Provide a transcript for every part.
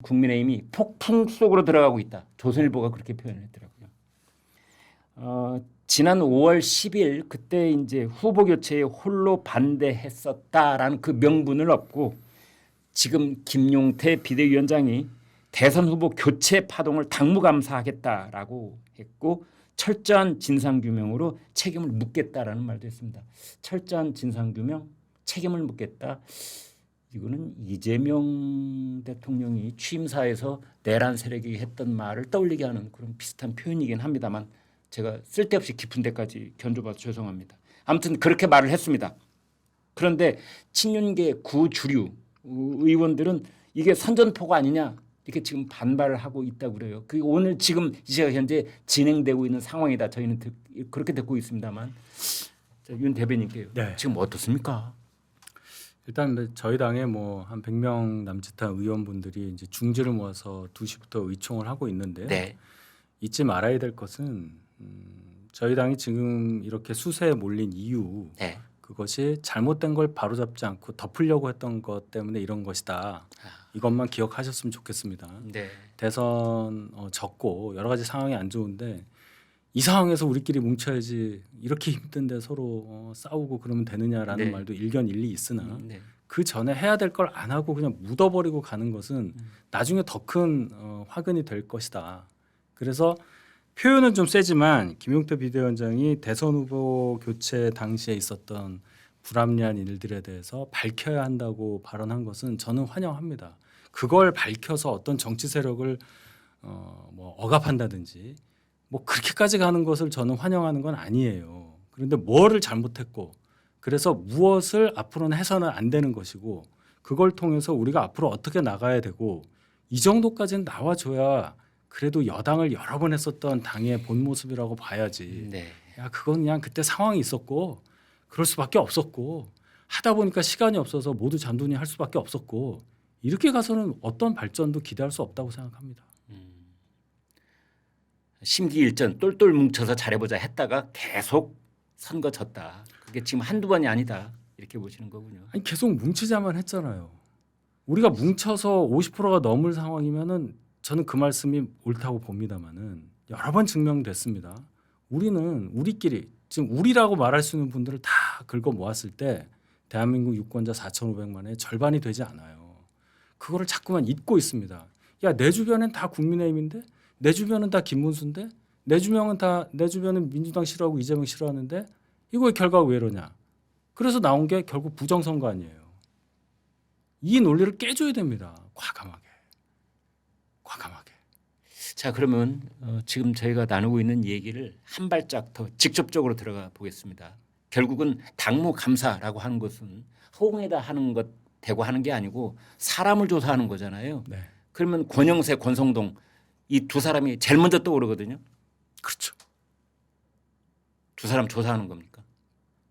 국민의힘이 폭풍 속으로 들어가고 있다. 조선일보가 그렇게 표현했더라고요. 지난 5월 10일 그때 이제 후보 교체에 홀로 반대했었다라는 그 명분을 얻고 지금 김용태 비대위원장이 대선 후보 교체 파동을 당무감사하겠다라고 했고 철저한 진상규명으로 책임을 묻겠다라는 말도 했습니다. 철저한 진상규명, 책임을 묻겠다. 이거는 이재명 대통령이 취임사에서 내란 세력이 했던 말을 떠올리게 하는 그런 비슷한 표현이긴 합니다만 제가 쓸데없이 깊은 데까지 견줘봐서 죄송합니다. 아무튼 그렇게 말을 했습니다. 그런데 친윤계 구주류 의원들은 이게 선전포고 아니냐 이렇게 지금 반발을 하고 있다고 그래요. 그 오늘 지금 이 시각 현재 진행되고 있는 상황이다. 저희는 그렇게 듣고 있습니다만 윤 대변인께요. 네. 지금 어떻습니까? 일단 저희 당에 뭐 한 100명 남짓한 의원분들이 이제 중지를 모아서 2시부터 의총을 하고 있는데요. 네. 잊지 말아야 될 것은 저희 당이 지금 이렇게 수세에 몰린 이유 네. 그것이 잘못된 걸 바로잡지 않고 덮으려고 했던 것 때문에 이런 것이다. 이것만 기억하셨으면 좋겠습니다. 네. 대선 졌고 여러 가지 상황이 안 좋은데 이 상황에서 우리끼리 뭉쳐야지 이렇게 힘든데 서로 싸우고 그러면 되느냐라는 네. 말도 일견일리 있으나 네. 그 전에 해야 될 걸 안 하고 그냥 묻어버리고 가는 것은 나중에 더 큰 화근이 될 것이다. 그래서 표현은 좀 세지만 김용태 비대위원장이 대선 후보 교체 당시에 있었던 불합리한 일들에 대해서 밝혀야 한다고 발언한 것은 저는 환영합니다. 그걸 밝혀서 어떤 정치 세력을 뭐 억압한다든지 뭐 그렇게까지 가는 것을 저는 환영하는 건 아니에요. 그런데 뭐를 잘못했고 그래서 무엇을 앞으로는 해서는 안 되는 것이고 그걸 통해서 우리가 앞으로 어떻게 나가야 되고 이 정도까지는 나와줘야 그래도 여당을 여러 번 했었던 당의 본 모습이라고 봐야지. 네. 야 그건 그냥 그때 상황이 있었고 그럴 수밖에 없었고 하다 보니까 시간이 없어서 모두 잔돈이 할 수밖에 없었고 이렇게 가서는 어떤 발전도 기대할 수 없다고 생각합니다. 심기일전 똘똘 뭉쳐서 잘해보자 했다가 계속 선거 졌다. 그게 지금 한두 번이 아니다. 이렇게 보시는 거군요. 아니 계속 뭉치자만 했잖아요. 우리가 뭉쳐서 50%가 넘을 상황이면은 저는 그 말씀이 옳다고 봅니다만은 여러 번 증명됐습니다. 우리는 우리끼리 지금 우리라고 말할 수 있는 분들을 다 긁어 모았을 때 대한민국 유권자 4,500만의 절반이 되지 않아요. 그거를 자꾸만 잊고 있습니다. 야, 내 주변엔 다 국민의힘인데 내 주변은 다 김문수인데 내 주변은 민주당 싫어하고 이재명 싫어하는데 이거의 결과가 왜 이러냐. 그래서 나온 게 결국 부정선거 아니에요. 이 논리를 깨줘야 됩니다. 과감하게. 자, 그러면 지금 저희가 나누고 있는 얘기를 한 발짝 더 직접적으로 들어가 보겠습니다. 결국은 당무감사라고 하는 것은 호응에다 하는 것 대고 하는 게 아니고 사람을 조사하는 거잖아요. 네. 그러면 권영세, 권성동 이 두 사람이 제일 먼저 떠오르거든요. 그렇죠. 두 사람 조사하는 겁니까?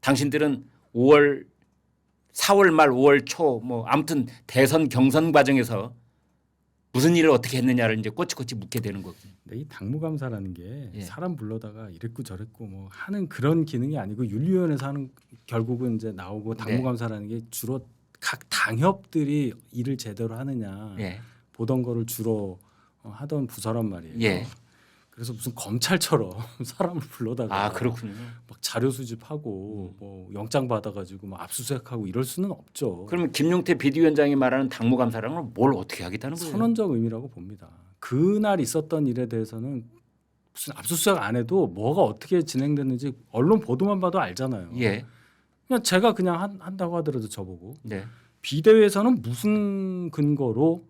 당신들은 4월 말 5월 초 뭐 아무튼 대선 경선 과정에서 무슨 일을 어떻게 했느냐를 이제 꼬치꼬치 묻게 되는 거거든요. 근데 이 당무감사라는 게 예. 사람 불러다가 이랬고 저랬고 뭐 하는 그런 기능이 아니고 윤리위원회에서 하는 결국은 이제 나오고 당무감사라는 게 주로 각 당협들이 일을 제대로 하느냐 예. 보던 거를 주로 하던 부서란 말이에요. 예. 그래서 무슨 검찰처럼 사람을 불러다가 아, 그렇군요. 막 자료 수집하고 뭐 영장 받아가지고 막 압수수색하고 이럴 수는 없죠. 그러면 김용태 비대위원장이 말하는 당무감사라는 뭘 어떻게 하겠다는 거예요? 선언적 의미라고 봅니다. 그날 있었던 일에 대해서는 무슨 압수수색 안 해도 뭐가 어떻게 진행됐는지 언론 보도만 봐도 알잖아요. 예. 그냥 제가 그냥 한다고 하더라도 저보고 네. 비대위에서는 무슨 근거로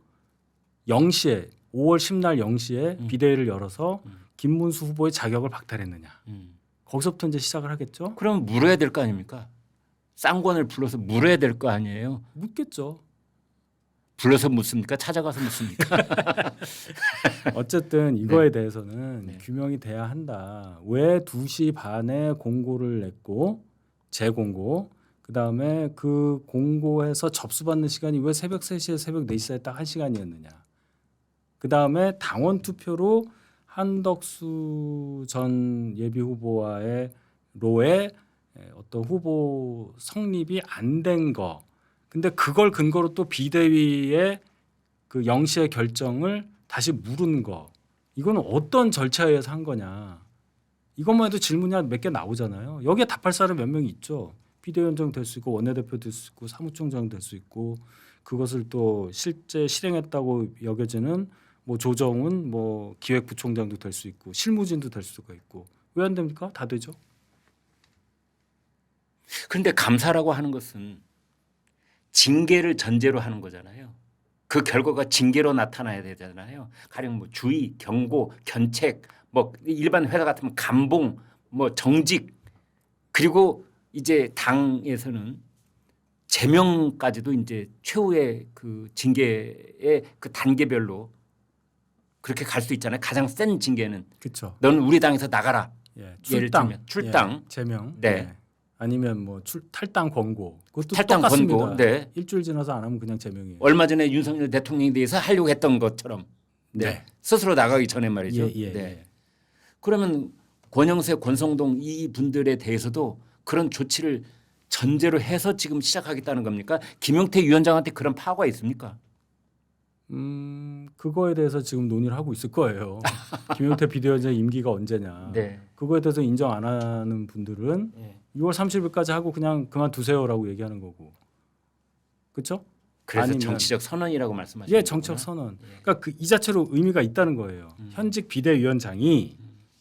0시에 5월 10날 0시에 비대위를 열어서 김문수 후보의 자격을 박탈했느냐. 거기서부터 이제 시작을 하겠죠. 그럼 물어야 될 거 아닙니까? 쌍권을 불러서 물어야 될 거 아니에요. 묻겠죠. 불러서 묻습니까? 찾아가서 묻습니까? 어쨌든 이거에 대해서는 네. 규명이 돼야 한다. 왜 2시 반에 공고를 냈고 재공고 그다음에 그 공고에서 접수받는 시간이 왜 새벽 3시에 새벽 4시 사이에 딱 1시간이었느냐. 그다음에 당원 투표로 한덕수 전 예비 후보와의 로에 어떤 후보 성립이 안 된 거. 근데 그걸 근거로 또 비대위에 그 영시의 결정을 다시 물은 거 이거는 어떤 절차에 의해서 한 거냐 이것만 해도 질문이 한 몇 개 나오잖아요. 여기에 답할 사람 몇 명이 있죠. 비대위원장 될 수 있고 원내대표 될 수 있고 사무총장 될 수 있고 그것을 또 실제 실행했다고 여겨지는 뭐 조정은 뭐 기획부총장도 될 수 있고 실무진도 될 수가 있고 왜 안 됩니까? 다 되죠. 그런데 감사라고 하는 것은 징계를 전제로 하는 거잖아요. 그 결과가 징계로 나타나야 되잖아요. 가령 뭐 주의, 경고, 견책, 뭐 일반 회사 같으면 감봉, 뭐 정직 그리고 이제 당에서는 제명까지도 이제 최후의 그 징계의 그 단계별로 그렇게 갈 수 있잖아요. 가장 센 징계는 그렇죠. 너는 우리 당에서 나가라. 예, 예를 들면 출당, 예, 제명, 네. 예. 아니면 뭐 탈당 권고, 그것도 탈당 똑같습니다. 권고, 네. 일주일 지나서 안 하면 그냥 제명이에요. 얼마 전에 윤석열 대통령에 대해서 하려고 했던 것처럼 네. 스스로 나가기 전에 말이죠. 예, 예, 네. 예. 그러면 권영세, 권성동 이 분들에 대해서도 그런 조치를 전제로 해서 지금 시작하겠다는 겁니까? 김용태 위원장한테 그런 파워가 있습니까? 그거에 대해서 지금 논의를 하고 있을 거예요. 김용태 비대위원장 임기가 언제냐. 네. 그거에 대해서 인정 안 하는 분들은 네. 6월 30일까지 하고 그냥 그만두세요라고 얘기하는 거고. 그렇죠? 그래서 아니면- 정치적 선언이라고 말씀하시는 예, 정책 선언. 예. 그러니까 그 이 자체로 의미가 있다는 거예요. 현직 비대위원장이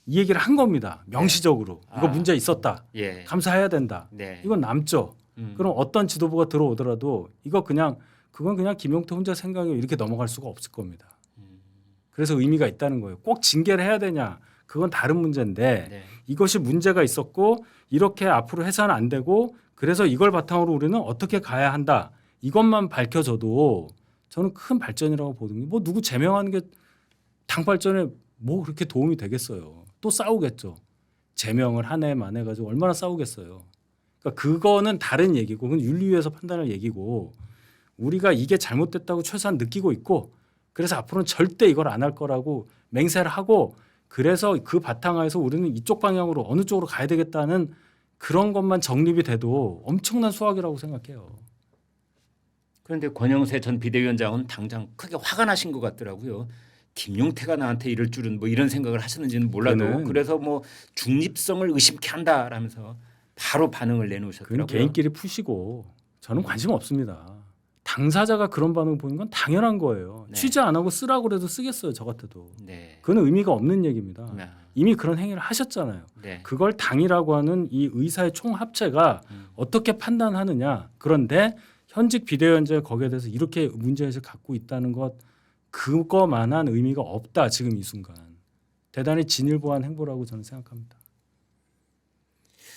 이 얘기를 한 겁니다. 명시적으로 이거 아. 문제 있었다. 예. 감사해야 된다. 네. 이건 남죠. 그럼 어떤 지도부가 들어오더라도 이거 그건 그냥 김용태 혼자 생각에 이렇게 넘어갈 수가 없을 겁니다. 그래서 의미가 있다는 거예요. 꼭 징계를 해야 되냐? 그건 다른 문제인데 네. 이것이 문제가 있었고 이렇게 앞으로 해서는 안 되고 그래서 이걸 바탕으로 우리는 어떻게 가야 한다. 이것만 밝혀져도 저는 큰 발전이라고 보거든요. 뭐 누구 제명하는 게 당 발전에 뭐 그렇게 도움이 되겠어요. 또 싸우겠죠. 제명을 한 해 만에 가지고 얼마나 싸우겠어요. 그러니까 그거는 다른 얘기고 그건 윤리위에서 판단할 얘기고 우리가 이게 잘못됐다고 최소한 느끼고 있고 그래서 앞으로는 절대 이걸 안 할 거라고 맹세를 하고 그래서 그 바탕하에서 우리는 이쪽 방향으로 어느 쪽으로 가야 되겠다는 그런 것만 정립이 돼도 엄청난 수확이라고 생각해요. 그런데 권영세 전 비대위원장은 당장 크게 화가 나신 것 같더라고요. 김용태가 나한테 이럴 줄은 뭐 이런 생각을 하셨는지는 몰라도 그는- 그래서 뭐 중립성을 의심케 한다라면서 바로 반응을 그건 내놓으셨더라고요. 개인끼리 푸시고 저는 관심 없습니다. 당사자가 그런 반응 보이는 건 당연한 거예요. 네. 취재 안 하고 쓰라고 그래도 쓰겠어요. 저 같아도. 네. 그건 의미가 없는 얘기입니다. 네. 이미 그런 행위를 하셨잖아요. 네. 그걸 당이라고 하는 이 의사의 총합체가 어떻게 판단하느냐. 그런데 현직 비대위원장이 거기에 대해서 이렇게 문제의식을 갖고 있다는 것 그거만한 의미가 없다. 지금 이 순간. 대단히 진일보한 행보라고 저는 생각합니다.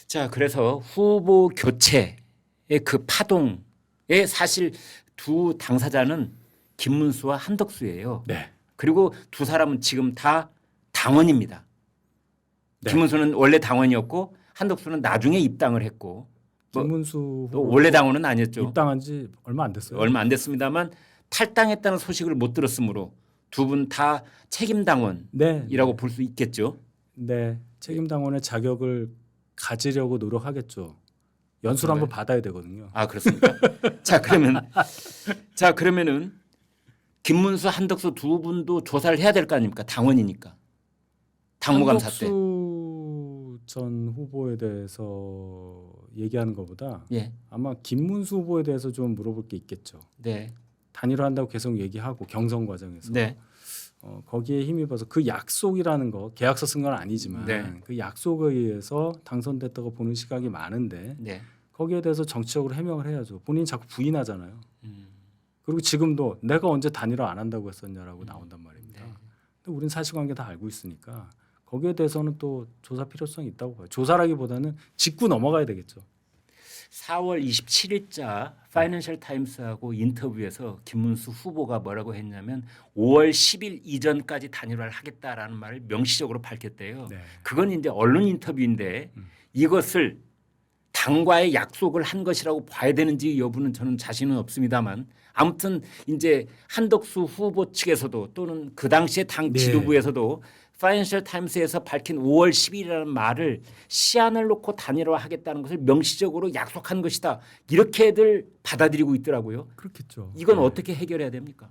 자, 그래서 후보 교체의 그 파동에 사실 두 당사자는 김문수와 한덕수예요. 네. 그리고 두 사람은 지금 다 당원입니다. 네. 김문수는 원래 당원이었고 한덕수는 나중에 입당을 했고 뭐 김문수 또 후보 원래 당원은 아니었죠. 입당한 지 얼마 안 됐어요. 얼마 안 됐습니다만 탈당했다는 소식을 못 들었으므로 두 분 다 책임 당원이라고 네. 볼 수 있겠죠. 네. 책임 당원의 자격을 가지려고 노력하겠죠. 연수를 한번 받아야 되거든요. 아, 그렇습니까? 자, 그러면은 김문수, 한덕수 두 분도 조사를 해야 될 거 아닙니까? 당원이니까. 당무감사 때. 한덕수 전 후보에 대해서 얘기하는 것보다 예. 아마 김문수 후보에 대해서 좀 물어볼 게 있겠죠. 네. 단일화한다고 계속 얘기하고 경선 과정에서 네. 거기에 힘입어서 그 약속이라는 거 계약서 쓴 건 아니지만 네. 그 약속에 의해서 당선됐다고 보는 시각이 많은데 네. 거기에 대해서 정치적으로 해명을 해야죠. 본인이 자꾸 부인하잖아요. 음. 그리고 지금도 내가 언제 단일화 안 한다고 했었냐라고 나온단 말입니다. 네. 근데 우리는 사실관계 다 알고 있으니까 거기에 대해서는 또 조사 필요성이 있다고 봐요. 조사라기보다는 짚고 넘어가야 되겠죠. 4월 27일자 파이낸셜 타임스하고 인터뷰에서 김문수 후보가 뭐라고 했냐면 5월 10일 이전까지 단일화를 하겠다라는 말을 명시적으로 밝혔대요. 네. 그건 이제 언론 인터뷰인데 이것을 당과의 약속을 한 것이라고 봐야 되는지 여부는 저는 자신은 없습니다만 아무튼 이제 한덕수 후보 측에서도 또는 그 당시에 당 네. 지도부에서도 파이낸셜 타임스에서 밝힌 5월 10일이라는 말을 시한을 놓고 단일화하겠다는 것을 명시적으로 약속한 것이다. 이렇게들 받아들이고 있더라고요. 그렇겠죠. 이건 네. 어떻게 해결해야 됩니까?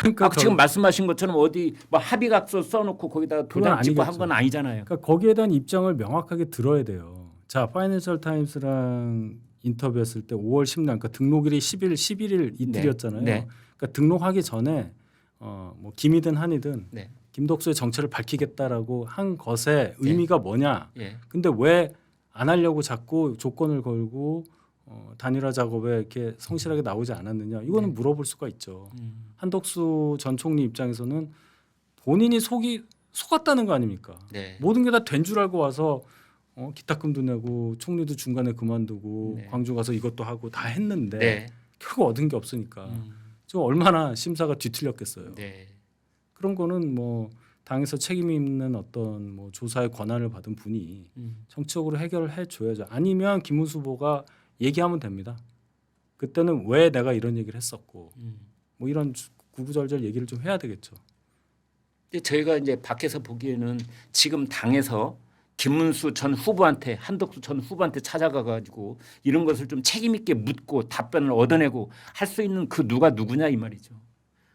그러니까 지금 말씀하신 것처럼 어디 뭐 합의각서 써놓고 거기다가 그건 도장 찍고 한 아니겠죠. 건 아니잖아요. 그러니까 거기에 대한 입장을 명확하게 들어야 돼요. 자, 파이낸셜 타임스랑 인터뷰했을 때 5월 10날, 그러니까 등록일이 11일 이틀이었잖아요. 네. 그러니까 등록하기 전에 뭐 김이든 한이든 네. 김덕수의 정체를 밝히겠다라고 한 것의 네. 의미가 뭐냐? 예. 근데 왜 안 하려고 자꾸 조건을 걸고 단일화 작업에 이렇게 성실하게 나오지 않았느냐? 이거는 네. 물어볼 수가 있죠. 한덕수 전 총리 입장에서는 본인이 속았다는 거 아닙니까? 네. 모든 게 다 된 줄 알고 와서 기탁금도 내고 총리도 중간에 그만두고 네. 광주 가서 이것도 하고 다 했는데 네. 결국 얻은 게 없으니까 저 얼마나 심사가 뒤틀렸겠어요. 네. 그런 거는 뭐 당에서 책임 있는 어떤 뭐 조사의 권한을 받은 분이 정치적으로 해결을 해줘야죠. 아니면 김문수 후보가 얘기하면 됩니다. 그때는 왜 내가 이런 얘기를 했었고 뭐 이런 구구절절 얘기를 좀 해야 되겠죠. 근데 저희가 이제 밖에서 보기에는 지금 당에서 김문수 전 후보한테 한덕수 전 후보한테 찾아가 가지고 이런 것을 좀 책임 있게 묻고 답변을 얻어내고 할 수 있는 그 누가 누구냐 이 말이죠.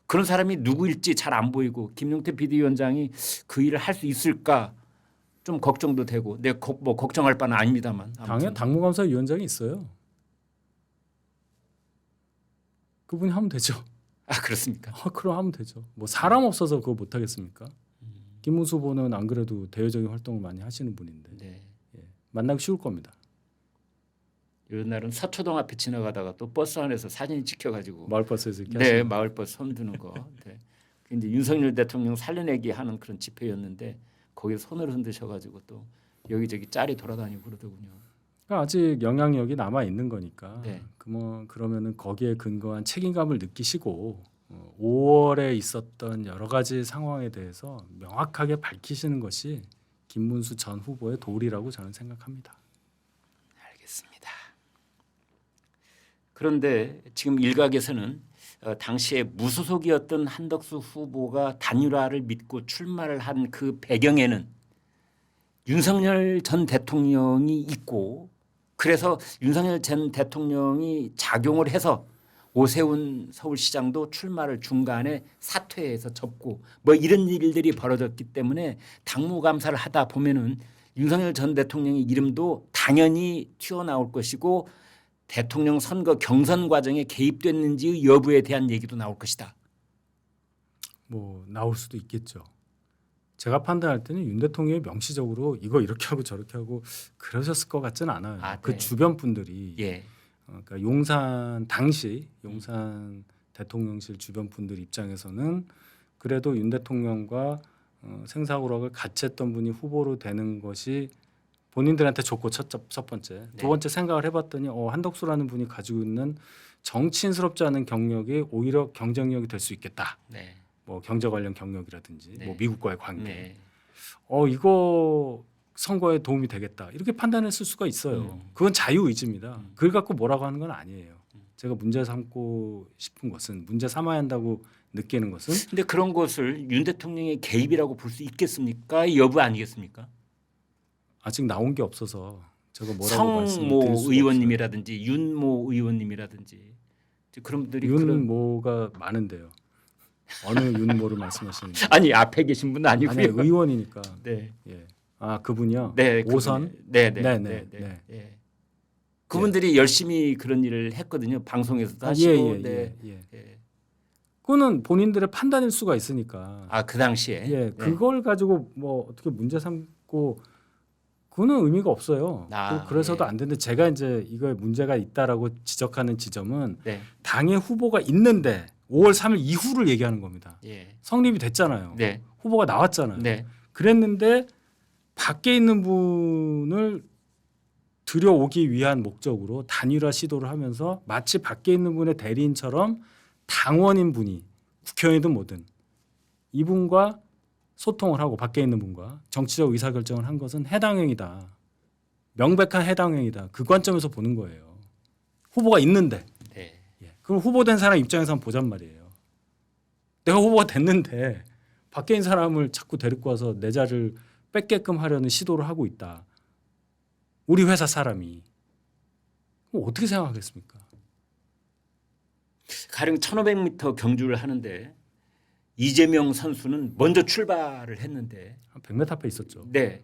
그런 사람이 누구일지 잘 안 보이고 김용태 비대위원장이 그 일을 할 수 있을까 좀 걱정도 되고 뭐 걱정할 바는 아닙니다만 당에 당무감사위원장이 있어요. 그분이 하면 되죠. 아 그렇습니까? 그럼 하면 되죠. 뭐 사람 없어서 그거 못 하겠습니까? 김문수 후보는 안 그래도 대외적인 활동을 많이 하시는 분인데 네. 만나기 쉬울 겁니다. 이런 날은 서초동 앞에 지나가다가 또 버스 안에서 사진 찍혀가지고 마을버스에서 이렇게 네 하시는 마을버스 손드는 거. 네. 이제 윤석열 대통령 살려내기 하는 그런 집회였는데 거기에 손을 흔드셔가지고 또 여기저기 짤이 돌아다니고 그러더군요. 그러니까 아직 영향력이 남아 있는 거니까. 네. 그러면은 거기에 근거한 책임감을 느끼시고 5월에 있었던 여러 가지 상황에 대해서 명확하게 밝히시는 것이 김문수 전 후보의 도리라고 저는 생각합니다. 알겠습니다. 그런데 지금 일각에서는 당시에 무소속이었던 한덕수 후보가 단일화를 믿고 출마를 한 그 배경에는 윤석열 전 대통령이 있고 그래서 윤석열 전 대통령이 작용을 해서 오세훈 서울시장도 출마를 중간에 사퇴해서 접고 뭐 이런 일들이 벌어졌기 때문에 당무감사를 하다 보면은 윤석열 전 대통령의 이름도 당연히 튀어나올 것이고 대통령 선거 경선 과정에 개입됐는지 여부에 대한 얘기도 나올 것이다. 뭐 나올 수도 있겠죠. 제가 판단할 때는 윤 대통령이 명시적으로 이거 이렇게 하고 저렇게 하고 그러셨을 것 같지는 않아요. 아, 그 네. 주변 분들이 예. 그러니까 용산 당시 용산 대통령실 주변 분들 입장에서는 그래도 윤 대통령과 생사고락을 같이 했던 분이 후보로 되는 것이 본인들한테 좋고 첫 번째. 네. 두 번째 생각을 해봤더니 한덕수라는 분이 가지고 있는 정치인스럽지 않은 경력이 오히려 경쟁력이 될 수 있겠다. 네. 뭐 경제 관련 경력이라든지 네. 뭐 미국과의 관계. 네. 이거 선거에 도움이 되겠다. 이렇게 판단했을 수가 있어요. 그건 자유 의지입니다. 그걸 갖고 뭐라고 하는 건 아니에요. 제가 문제 삼고 싶은 것은 문제 삼아야 한다고 느끼는 것은 근데 그런 것을 윤 대통령의 개입이라고 볼 수 있겠습니까? 여부 아니겠습니까? 아직 나온 게 없어서 제가 뭐라고 성모 말씀드릴 수가 의원님이라든지 윤모 의원님이라든지 그런 분들이 없어요. 그런 윤모가 많은데요. 어느 윤모를 말씀하시는지. 아니 앞에 계신 분은 아니 아니고요. 의원이니까. 네. 예. 아 그분이요. 네. 오선. 네. 네. 그분들이 열심히 그런 일을 했거든요. 방송에서도 하시고. 네. 예. 그거는 본인들의 판단일 수가 있으니까. 아, 그 당시에. 예. 네. 그걸 가지고 뭐 어떻게 문제 삼고 그거는 의미가 없어요. 그래서도 예. 안 되는데 제가 이제 이거에 문제가 있다라고 지적하는 지점은 네. 당의 후보가 있는데 5월 3일 이후를 얘기하는 겁니다. 예. 성립이 됐잖아요. 네. 후보가 나왔잖아요. 네. 그랬는데 밖에 있는 분을 들여오기 위한 목적으로 단일화 시도를 하면서 마치 밖에 있는 분의 대리인처럼 당원인 분이 국회의원이든 뭐든 이분과 소통을 하고 밖에 있는 분과 정치적 의사결정을 한 것은 해당행위다. 명백한 해당행위다. 그 관점에서 보는 거예요. 후보가 있는데. 네. 그럼 후보된 사람 입장에서 한번 보잔 말이에요. 내가 후보가 됐는데 밖에 있는 사람을 자꾸 데리고 와서 내 자리를 뺏게끔 하려는 시도를 하고 있다. 우리 회사 사람이. 그럼 어떻게 생각하겠습니까? 가령 1,500m 경주를 하는데 이재명 선수는 먼저 출발을 했는데 한 100m 앞에 있었죠. 네.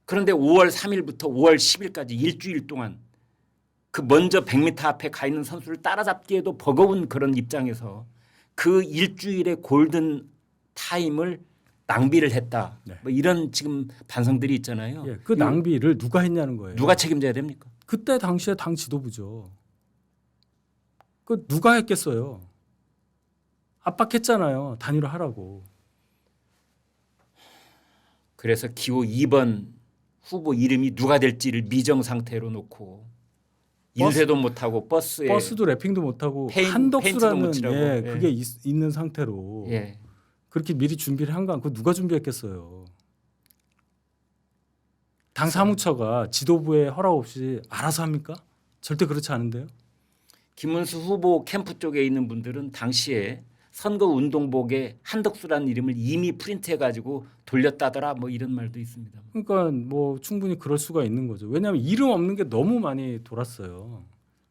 그런데 5월 3일부터 5월 10일까지 일주일 동안 그 먼저 100m 앞에 가 있는 선수를 따라잡기에도 버거운 그런 입장에서 그 일주일의 골든 타임을 낭비를 했다. 네. 뭐 이런 지금 반성들이 있잖아요. 예, 그 이거 낭비를 누가 했냐는 거예요. 누가 책임져야 됩니까? 그때 당시에 당 지도부죠. 그 누가 했겠어요. 압박했잖아요. 단일화하라고. 그래서 기호 2번 후보 이름이 누가 될지를 미정 상태로 놓고 인쇄도 못하고 버스에 버스도 랩핑도 못하고 페인트도 한덕수라는 못 칠하고. 예, 예. 그게 있는 상태로 예. 그렇게 미리 준비를 한 거 그 누가 준비했겠어요. 당 사무처가 지도부의 허락 없이 알아서 합니까? 절대 그렇지 않은데요. 김문수 후보 캠프 쪽에 있는 분들은 당시에 선거 운동복에 한덕수라는 이름을 이미 프린트해 가지고 돌렸다더라 뭐 이런 말도 있습니다. 그러니까 뭐 충분히 그럴 수가 있는 거죠. 왜냐하면 이름 없는 게 너무 많이 돌았어요.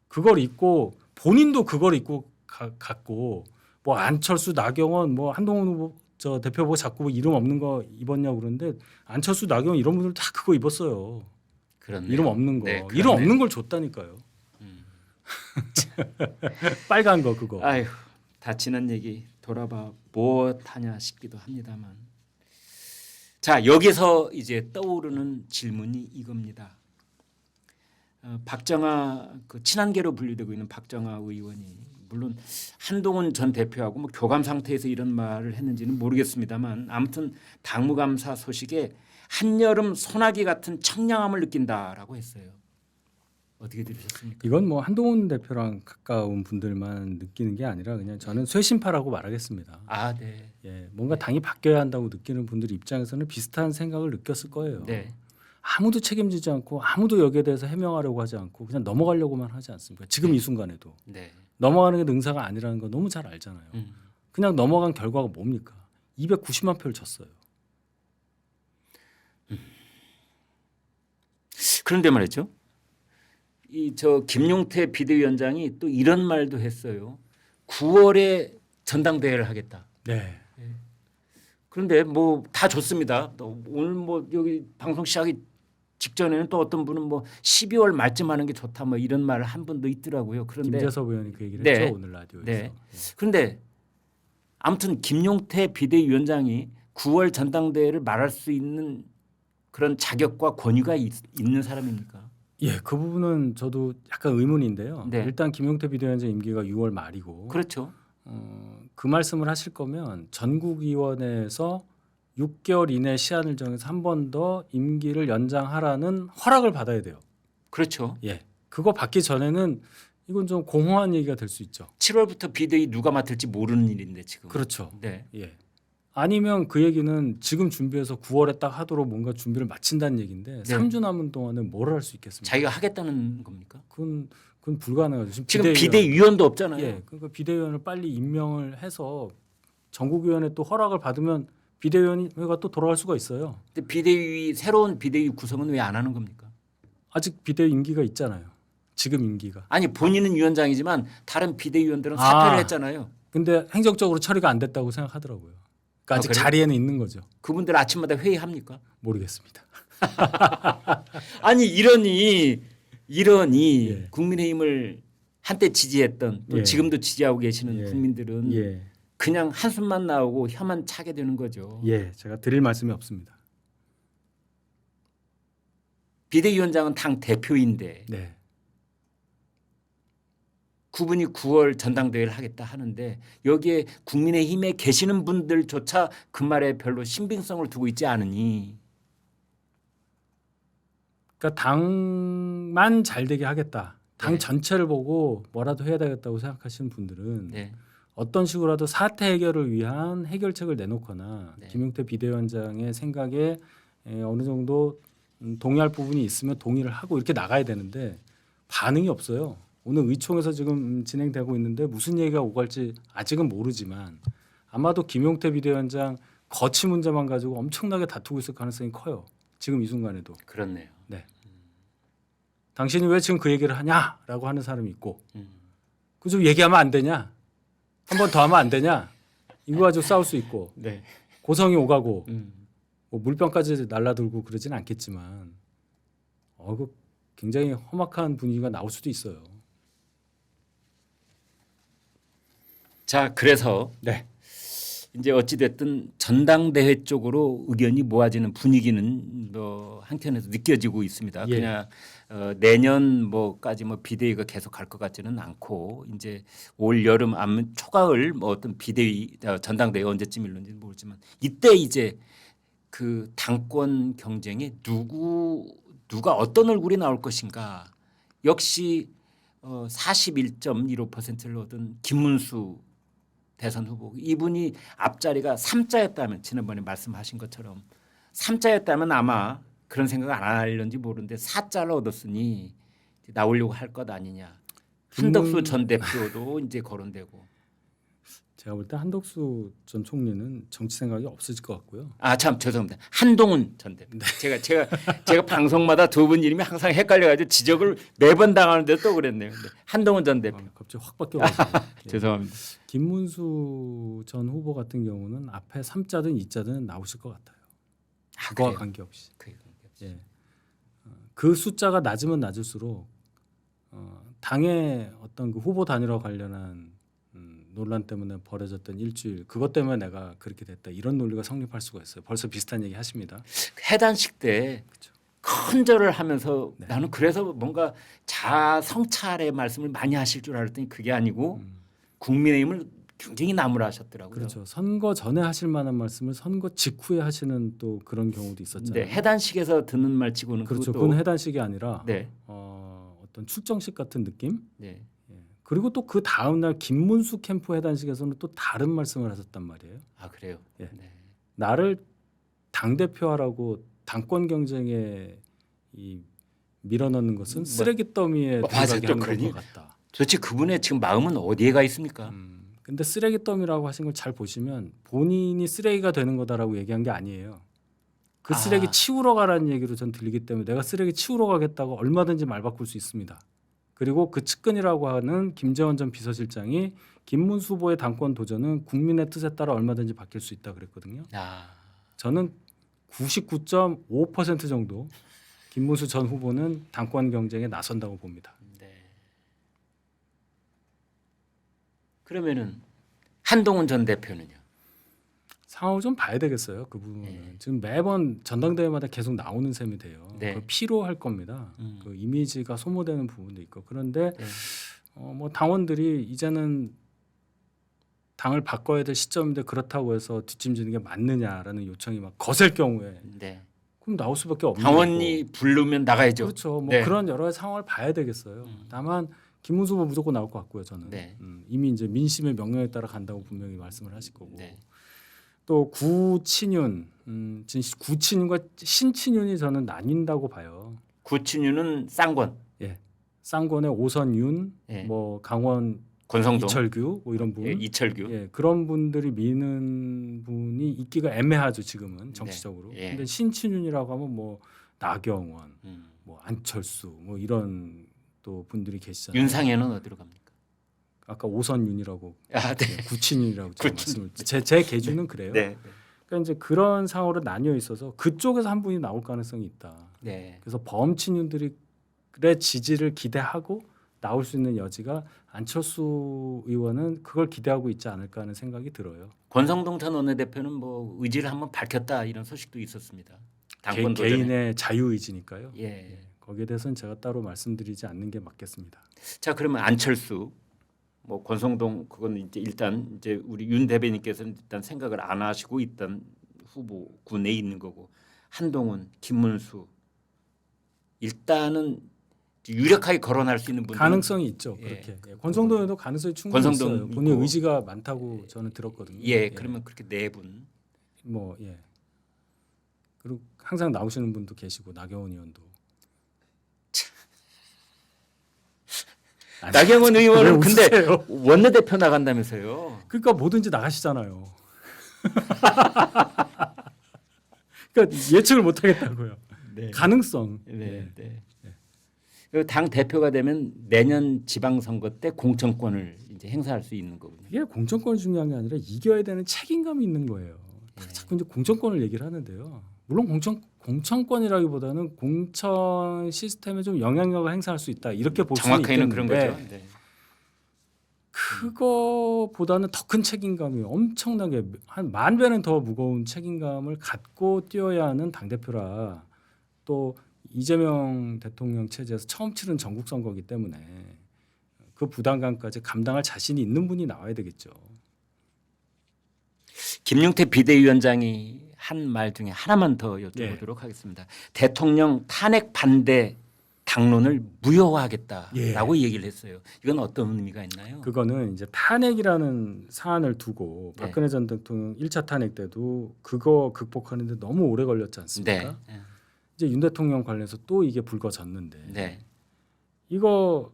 그걸 입고 본인도 그걸 입고 갔고 뭐 안철수, 나경원, 뭐 한동훈 후보 저 대표 보고 자꾸 뭐 이름 없는 거 입었냐고 그러는데 안철수, 나경원 이런 분들 다 그거 입었어요. 그렇네요. 이름 없는 거. 네, 이름 그렇네요. 없는 걸 줬다니까요. 빨간 거 그거. 아휴, 다 지난 얘기 돌아봐 무엇하냐 싶기도 합니다만. 자, 여기서 이제 떠오르는 질문이 이겁니다. 박정아 그 친한계로 분류되고 있는 박정아 의원이 물론 한동훈 전 대표하고 뭐 교감 상태에서 이런 말을 했는지는 모르겠습니다만 아무튼 당무감사 소식에 한여름 소나기 같은 청량함을 느낀다라고 했어요. 어떻게 들으셨습니까? 이건 뭐 한동훈 대표랑 가까운 분들만 느끼는 게 아니라 그냥 저는 쇄신파라고 말하겠습니다. 아, 네. 예, 뭔가 당이 바뀌어야 한다고 느끼는 분들 입장에서는 비슷한 생각을 느꼈을 거예요. 네. 아무도 책임지지 않고 아무도 여기에 대해서 해명하려고 하지 않고 그냥 넘어가려고만 하지 않습니까? 지금 이 순간에도 네. 넘어가는 게 능사가 아니라는 거 너무 잘 알잖아요. 그냥 넘어간 결과가 뭡니까? 290만 표를 쳤어요. 그런데 말이죠. 이 저 김용태 비대위원장이 또 이런 말도 했어요. 9월에 전당대회를 하겠다. 네. 그런데 뭐 다 좋습니다. 또 오늘 뭐 여기 방송 시작이 직전에는 또 어떤 분은 뭐 12월 말쯤 하는 게 좋다 뭐 이런 말을 한 분도 있더라고요. 그런데 김재섭 의원이 그 얘기를 네. 했죠 오늘 라디오에서. 네. 그런데 아무튼 김용태 비대위원장이 9월 전당대회를 말할 수 있는 그런 자격과 권위가 있는 사람입니까? 예, 그 부분은 저도 약간 의문인데요. 네. 일단 김용태 비대위원장 임기가 6월 말이고 그렇죠. 그 말씀을 하실 거면 전국위원회에서 6개월 이내 시한을 정해서 한 번 더 임기를 연장하라는 허락을 받아야 돼요. 그렇죠. 예, 그거 받기 전에는 이건 좀 공허한 얘기가 될 수 있죠. 7월부터 비대위 누가 맡을지 모르는 일인데 지금. 그렇죠. 네. 예. 아니면 그 얘기는 지금 준비해서 9월에 딱 하도록 뭔가 준비를 마친다는 얘기인데 네. 3주 남은 동안은 뭘 할 수 있겠습니까? 자기가 하겠다는 겁니까? 그건 불가능하죠. 지금 비대위원도 없잖아요. 예, 그러니까 비대위원을 빨리 임명을 해서 전국위원회 또 허락을 받으면 비대위원회가 또 돌아갈 수가 있어요. 근데 비대위 새로운 비대위 구성은 왜 안 하는 겁니까? 아직 비대위 임기가 있잖아요. 지금 임기가. 아니 본인은 위원장이지만 다른 비대위원들은 사퇴를 했잖아요. 근데 행정적으로 처리가 안 됐다고 생각하더라고요. 그러니까 아직 그래요? 자리에는 있는 거죠. 그분들 아침마다 회의합니까? 모르겠습니다. 아니 이러니 예. 국민의힘을 한때 지지했던 또 예. 지금도 지지하고 계시는 예. 국민들은 예, 그냥 한숨만 나오고 혀만 차게 되는 거죠. 예, 제가 드릴 말씀이 없습니다. 비대위원장은 당 대표인데 네, 그분이 9월 전당대회를 하겠다 하는데 여기에 국민의힘에 계시는 분들조차 그 말에 별로 신빙성을 두고 있지 않으니 그러니까 당만 잘 되게 하겠다. 당 네. 전체를 보고 뭐라도 해야 되겠다고 생각하시는 분들은 네. 어떤 식으로라도 사태 해결을 위한 해결책을 내놓거나 네. 김용태 비대위원장의 생각에 어느 정도 동의할 부분이 있으면 동의를 하고 이렇게 나가야 되는데 반응이 없어요. 오늘 의총에서 지금 진행되고 있는데 무슨 얘기가 오갈지 아직은 모르지만 아마도 김용태 비대위원장 거취 문제만 가지고 엄청나게 다투고 있을 가능성이 커요. 지금 이 순간에도. 그렇네요. 네. 당신이 왜 지금 그 얘기를 하냐라고 하는 사람이 있고 음. 그 좀 얘기하면 안 되냐? 한 번 더 하면 안 되냐? 이거 가지고 싸울 수 있고 네. 고성이 오가고 음. 뭐 물병까지 날라들고 그러진 않겠지만 그 굉장히 험악한 분위기가 나올 수도 있어요. 자, 그래서 네. 이제 어찌 됐든 전당대회 쪽으로 의견이 모아지는 분위기는 뭐 한켠에서 느껴지고 있습니다. 예. 그냥 내년 뭐까지 뭐 비대위가 계속 갈 것 같지는 않고 이제 올 여름 아니면 초가을 뭐 어떤 비대위 전당대회 언제쯤 일는지 모르지만 이때 이제 그 당권 경쟁에 누가 어떤 얼굴이 나올 것인가. 역시 41.15%를 얻은 김문수 대선 후보, 이분이 앞자리가 3자였다면 지난번에 말씀하신 것처럼 3자였다면 아마 그런 생각 안 하려는지 모르는데 4자를 얻었으니 나오려고 할 것 아니냐. 한덕수 전 대표도 이제 거론되고. 제가 볼 때 한덕수 전 총리는 정치 생각이 없어질 것 같고요. 아, 참 죄송합니다. 한동훈 전 대표. 제가 방송마다 두 분 이름이 항상 헷갈려가지고 지적을 매번 당하는데 또 그랬네요. 네. 한동훈 전 대표. 갑자기 확 바뀌어가지고. 죄송합니다. 김문수 전 후보 같은 경우는 앞에 3자든 2자든 나오실 것 같아요. 그거와 그래요? 관계없이. 관계없이. 예. 그 숫자가 낮으면 낮을수록 당의 어떤 그 후보 단일화 관련한 논란 때문에 벌어졌던 일주일 그것 때문에 내가 그렇게 됐다 이런 논리가 성립할 수가 있어요. 벌써 비슷한 얘기 하십니다. 해단식 때 그렇죠. 큰 절을 하면서 네. 나는 그래서 뭔가 자성찰의 말씀을 많이 하실 줄 알았더니 그게 아니고 국민의힘을 굉장히 나무라하셨더라고요. 그렇죠. 선거 전에 하실 만한 말씀을 선거 직후에 하시는 또 그런 경우도 있었잖아요. 네, 해단식에서 듣는 말치고는 그렇죠. 그것도 그건 해단식이 아니라 네, 어떤 출정식 같은 느낌. 네. 그리고 또 그 다음 날 김문수 캠프 해단식에서는 또 다른 말씀을 하셨단 말이에요. 아 그래요. 예. 네. 나를 당 대표하라고 당권 경쟁에 밀어넣는 것은 쓰레기 더미에 맞아요. 들어가게 또 하는 그러니? 것 같다. 도대체 그분의 지금 마음은 어디에 가 있습니까? 근데 쓰레기 더미라고 하신 걸 잘 보시면 본인이 쓰레기가 되는 거다라고 얘기한 게 아니에요. 그 쓰레기 아. 치우러 가라는 얘기로 전 들리기 때문에 내가 쓰레기 치우러 가겠다고 얼마든지 말 바꿀 수 있습니다. 그리고 그 측근이라고 하는 김재원 전 비서실장이 김문수 후보의 당권 도전은 국민의 뜻에 따라 얼마든지 바뀔 수 있다 그랬거든요. 아, 저는 99.5% 정도 김문수 전 후보는 당권 경쟁에 나선다고 봅니다. 네. 그러면은 한동훈 전 대표는요? 상황을 좀 봐야 되겠어요. 그 부분은 네. 지금 매번 전당대회마다 계속 나오는 셈이 돼요. 네. 그걸 피로할 겁니다. 그 이미지가 소모되는 부분도 있고 그런데 네. 뭐 당원들이 이제는 당을 바꿔야 될 시점인데 그렇다고 해서 뒷짐지는 게 맞느냐라는 요청이 막 거셀 경우에 네. 그럼 나올 수밖에 없는 당원이 부르면 나가야죠. 그렇죠. 뭐 네. 그런 여러 가지 상황을 봐야 되겠어요. 다만 김문수 후보 무조건 나올 것 같고요. 저는 네. 이미 이제 민심의 명령에 따라 간다고 분명히 말씀을 하실 거고 네. 또 구친윤, 구친윤과 신친윤이 저는 나뉜다고 봐요. 구친유는 쌍권, 예, 쌍권의 오선윤, 예. 뭐 강원 권성동, 이철규 뭐 이런 분, 예, 이철규. 예, 그런 분들이 미는 분이 있기가 애매하죠 지금은 정치적으로. 네. 예. 근데 신친윤이라고 하면 뭐 나경원, 음. 뭐 안철수, 뭐 이런 또 분들이 계시잖아요. 윤상현은 어디로 갑니까? 아까 오선윤이라고, 아, 네. 구친윤이라고 제가 구친. 말씀을 제 기준은 그래요. 네. 그러니까 이제 그런 상황으로 나뉘어 있어서 그쪽에서 한 분이 나올 가능성이 있다. 네. 그래서 범친윤들의 지지를 기대하고 나올 수 있는 여지가 안철수 의원은 그걸 기대하고 있지 않을까 하는 생각이 들어요. 권성동 전 원내대표는 뭐 의지를 한번 밝혔다 이런 소식도 있었습니다. 당권 도전에. 개인의 자유의지니까요. 예. 거기에 대해서는 제가 따로 말씀드리지 않는 게 맞겠습니다. 자, 그러면 안철수, 뭐 권성동 그건 이제 일단 이제 우리 윤 대변인께서는 일단 생각을 안 하시고 있던 후보군에 있는 거고 한동훈, 김문수 일단은 유력하게 거론할 수 있는 분들 가능성이 있죠. 예. 그렇게 권성동에도 가능성이 충분히 권성동 있어요. 본인 있고. 의지가 많다고 저는 들었거든요. 예, 그러면 그렇게 네 분. 뭐 예. 그리고 항상 나오시는 분도 계시고 나경원 의원도. 아니, 나경원 왜 의원은 근데 웃으세요? 원내대표 나간다면서요. 그러니까 뭐든지 나가시잖아요. 그러니까 예측을 못 하겠다고요. 네. 가능성. 네, 네. 네. 그리고 당 대표가 되면 내년 지방선거 때 공천권을 이제 행사할 수 있는 거군요. 이게 공천권이 중요한 게 아니라 이겨야 되는 책임감이 있는 거예요. 자꾸 이제 공천권을 얘기를 하는데요. 물론 공천권이라기보다는 공천 시스템에 좀 영향력을 행사할 수 있다 이렇게 볼 수는 정확하게는 있겠는데 그런 거죠. 네. 그거보다는 더 큰 책임감이 엄청나게 한 10,000배는 더 무거운 책임감을 갖고 뛰어야 하는 당대표라 또 이재명 대통령 체제에서 처음 치른 전국 선거이기 때문에 그 부담감까지 감당할 자신이 있는 분이 나와야 되겠죠. 김용태 비대위원장이 한 말 중에 하나만 더 여쭤보도록 하겠습니다. 대통령 탄핵 반대 당론을 무효화하겠다라고 얘기를 했어요. 이건 어떤 의미가 있나요? 그거는 이제 탄핵이라는 사안을 두고 네. 박근혜 전 대통령 1차 탄핵 때도 그거 극복하는데 너무 오래 걸렸지 않습니까? 네. 이제 윤 대통령 관련해서 또 이게 불거졌는데 네. 이거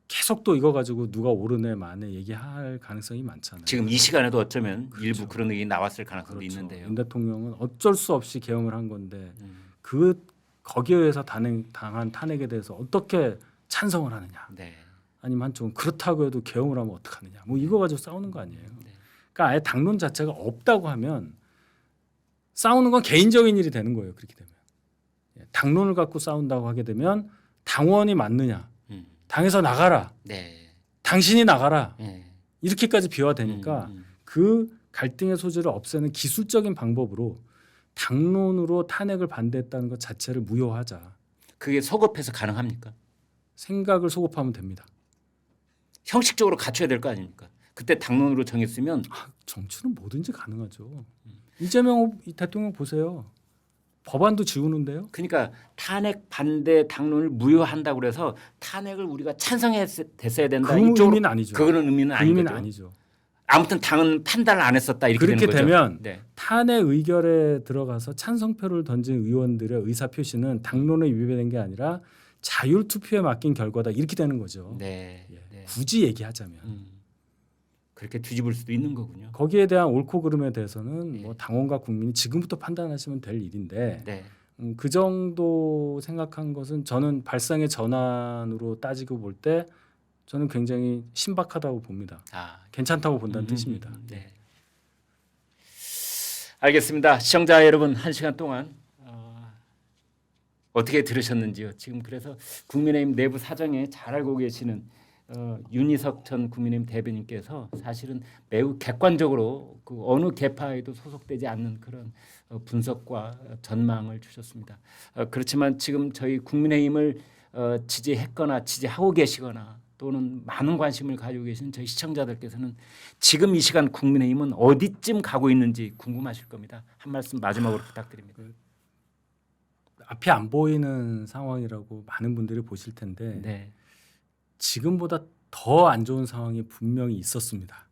계속 또 이거 가지고 누가 옳으네 마네 얘기할 가능성이 많잖아요. 지금 이 시간에도 어쩌면 그렇죠. 일부 그런 의견이 나왔을 가능성도 그렇죠. 있는데요. 윤 대통령은 어쩔 수 없이 개헌을 한 건데 음. 거기에 의해서 당한 탄핵에 대해서 어떻게 찬성을 하느냐 네. 아니면 한쪽은 그렇다고 해도 개헌을 하면 어떡하느냐 뭐 이거 가지고 싸우는 거 아니에요. 네. 그러니까 아예 당론 자체가 없다고 하면 싸우는 건 개인적인 일이 되는 거예요. 그렇게 되면 당론을 갖고 싸운다고 하게 되면 당원이 맞느냐 당에서 나가라 네. 당신이 나가라 네. 이렇게까지 비화되니까 그 갈등의 소지를 없애는 기술적인 방법으로 당론으로 탄핵을 반대했다는 것 자체를 무효하자. 그게 소급해서 가능합니까? 생각을 소급하면 됩니다. 형식적으로 갖춰야 될 거 아닙니까? 그때 당론으로 정했으면 정치는 뭐든지 가능하죠. 이재명 대통령 보세요. 법안도 지우는데요. 그러니까 탄핵 반대 당론을 무효한다고 그래서 탄핵을 우리가 찬성했어야 된다. 그 이쪽으로 의미는 아니죠. 그거는 의미는 그 아닌 의미는 거죠. 아니죠. 아무튼 당은 판단을 안 했었다 이렇게 그렇게 되는 거죠. 되면 네. 탄핵 의결에 들어가서 찬성표를 던진 의원들의 의사 표시는 당론에 위배된 게 아니라 자율 투표에 맡긴 결과다 이렇게 되는 거죠. 네. 예. 네. 굳이 얘기하자면 그렇게 뒤집을 수도 있는 거군요. 거기에 대한 옳고 그름에 대해서는 예. 뭐 당원과 국민이 지금부터 판단하시면 될 일인데 네. 그 정도 생각한 것은 저는 발상의 전환으로 따지고 볼 때 저는 굉장히 신박하다고 봅니다. 괜찮다고 본다는 뜻입니다. 네. 알겠습니다. 시청자 여러분 1시간 동안 어떻게 들으셨는지요? 지금 그래서 국민의힘 내부 사정에 잘 알고 계시는 윤희석 전 국민의힘 대변인께서 사실은 매우 객관적으로 그 어느 계파에도 소속되지 않는 그런 분석과 전망을 주셨습니다. 그렇지만 지금 저희 국민의힘을 지지했거나 지지하고 계시거나 또는 많은 관심을 가지고 계신 저희 시청자들께서는 지금 이 시간 국민의힘은 어디쯤 가고 있는지 궁금하실 겁니다. 한 말씀 마지막으로 부탁드립니다. 앞이 안 보이는 상황이라고 많은 분들이 보실 텐데 네. 지금보다 더 안 좋은 상황이 분명히 있었습니다.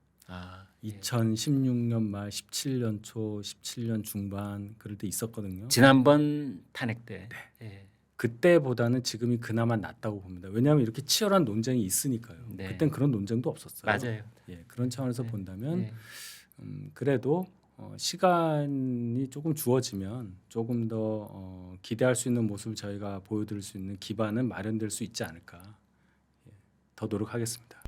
예. 2016년 말 17년 초 17년 중반 그럴 때 있었거든요. 지난번 탄핵 때. 예. 그때보다는 지금이 그나마 낫다고 봅니다. 왜냐하면 이렇게 치열한 논쟁이 있으니까요. 네. 그땐 그런 논쟁도 없었어요. 맞아요. 예, 그런 차원에서 네. 본다면 네. 그래도 시간이 조금 주어지면 조금 더 기대할 수 있는 모습을 저희가 보여드릴 수 있는 기반은 마련될 수 있지 않을까. 더 노력하겠습니다.